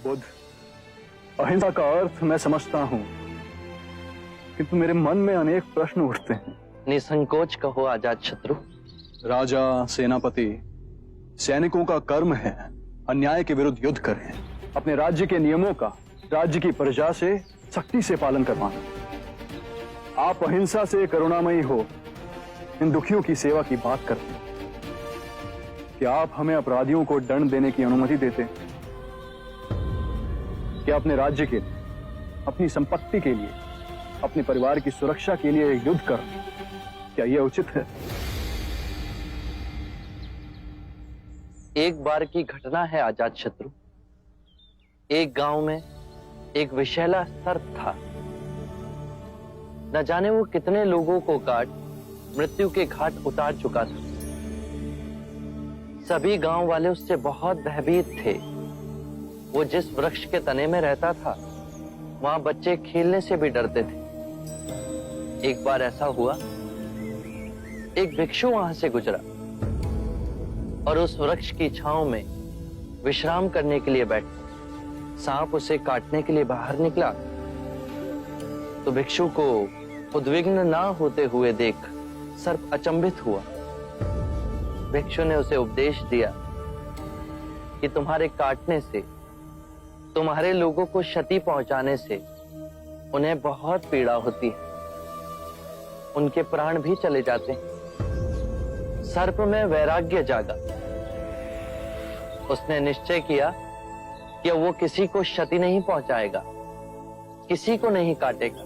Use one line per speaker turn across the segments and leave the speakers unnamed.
बुद्ध, अहिंसा का अर्थ मैं समझता हूं, किंतु मेरे मन में अनेक प्रश्न उठते हैं।
निसंकोच कहो आजाद शत्रु।
राजा, सेनापति, सैनिकों का कर्म है अन्याय के विरुद्ध युद्ध करें, अपने राज्य के नियमों का राज्य की प्रजा से सख्ती से पालन करवाना। आप अहिंसा से करुणामयी हो इन दुखियों की सेवा की बात करते हैं। क्या आप हमें अपराधियों को दंड देने की अनुमति देते? क्या अपने राज्य के लिए, अपनी संपत्ति के लिए, अपने परिवार की सुरक्षा के लिए युद्ध कर, क्या यह उचित है?
एक बार की घटना है आजाद शत्रु। एक गांव में एक विषैला सर्प था। न जाने वो कितने लोगों को काट मृत्यु के घाट उतार चुका था। सभी गांव वाले उससे बहुत भयभीत थे। वो जिस वृक्ष के तने में रहता था, वहां बच्चे खेलने से भी डरते थे। एक बार ऐसा हुआ, एक भिक्षु वहां से गुजरा और उस वृक्ष की छांव में विश्राम करने के लिए बैठा। सांप उसे काटने के लिए बाहर निकला तो भिक्षु को उद्विग्न ना होते हुए देख सर्प अचंभित हुआ। भिक्षु ने उसे उपदेश दिया कि तुम्हारे काटने से, तुम्हारे लोगों को क्षति पहुंचाने से उन्हें बहुत पीड़ा होती है, उनके प्राण भी चले जाते हैं। सर्प में वैराग्य जागा। उसने निश्चय किया कि वो किसी को क्षति नहीं पहुंचाएगा, किसी को नहीं काटेगा।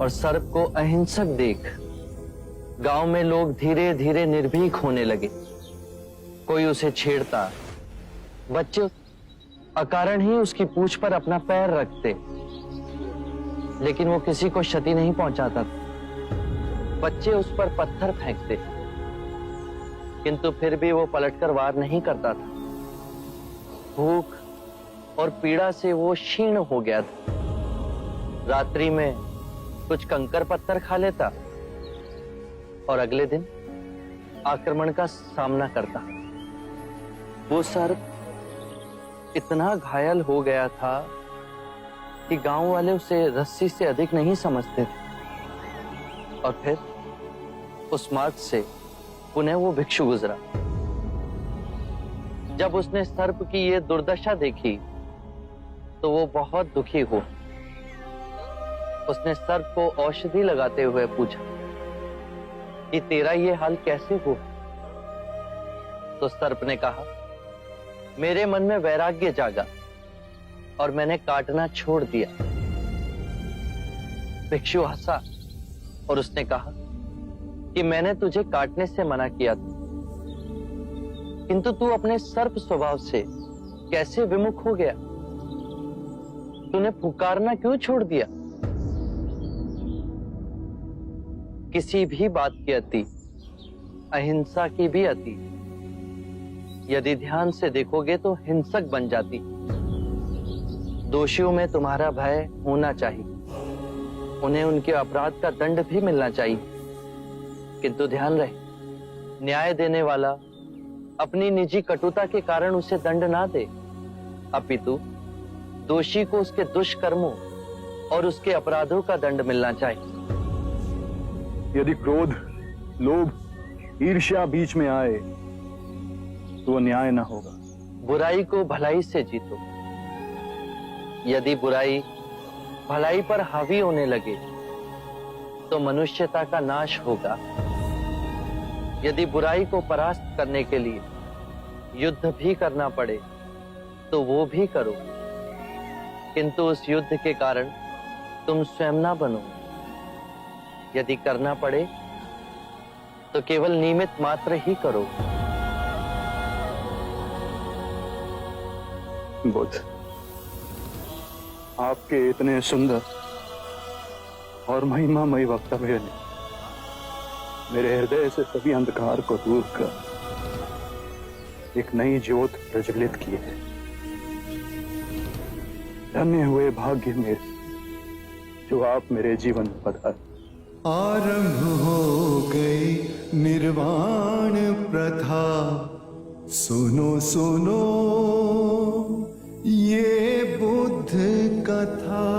और सर्प को अहिंसक देख गांव में लोग धीरे धीरे निर्भीक होने लगे। कोई उसे छेड़ता, बच्चे अकारण ही उसकी पूंछ पर अपना पैर रखते, लेकिन वो किसी को क्षति नहीं पहुंचाता था। बच्चे उस पर पत्थर फेंकते, किंतु फिर भी वो पलटकर वार नहीं करता था। भूख और पीड़ा से वो क्षीण हो गया था। रात्रि में कुछ कंकर पत्थर खा लेता और अगले दिन आक्रमण का सामना करता। वो सर्प इतना घायल हो गया था कि गांव वाले उसे रस्सी से अधिक नहीं समझते थे। और फिर उस मार्ग से पुनः वो भिक्षु गुजरा। जब उसने सर्प की ये दुर्दशा देखी तो वो बहुत दुखी हुआ। उसने सर्प को औषधि लगाते हुए पूछा कि तेरा ये हाल कैसे हुआ? तो सर्प ने कहा, मेरे मन में वैराग्य जागा और मैंने काटना छोड़ दिया। भिक्षु हंसा और उसने कहा कि मैंने तुझे काटने से मना किया था, किंतु तू अपने सर्प स्वभाव से कैसे विमुख हो गया? तूने पुकारना क्यों छोड़ दिया? किसी भी बात की अति, अहिंसा की भी अति, यदि ध्यान से देखोगे तो हिंसक बन जाती। दोषियों में तुम्हारा भय होना चाहिए, उन्हें उनके अपराध का दंड भी मिलना चाहिए, किंतु ध्यान रहे, न्याय देने वाला अपनी निजी कटुता के कारण उसे दंड ना दे, अपितु दोषी को उसके दुष्कर्मों और उसके अपराधों का दंड मिलना चाहिए।
यदि क्रोध, लोभ, ईर्ष्या बीच में आए तो वो न्याय ना होगा।
बुराई को भलाई से जीतो। यदि बुराई भलाई पर हावी होने लगे तो मनुष्यता का नाश होगा। यदि बुराई को परास्त करने के लिए युद्ध भी करना पड़े तो वो भी करो, किंतु उस युद्ध के कारण तुम स्वयं ना बनो। यदि करना पड़े तो केवल निमित्त मात्र ही करो।
बुद्ध, आपके इतने सुंदर और महिमामयी वक्तव्य ने मेरे हृदय से सभी अंधकार को दूर कर एक नई ज्योत प्रज्वलित की है। धन्य हुए भाग्य मेरे जो आप मेरे जीवन में पधारे।
आरंभ हो गई निर्वाण प्रथा, सुनो सुनो ये था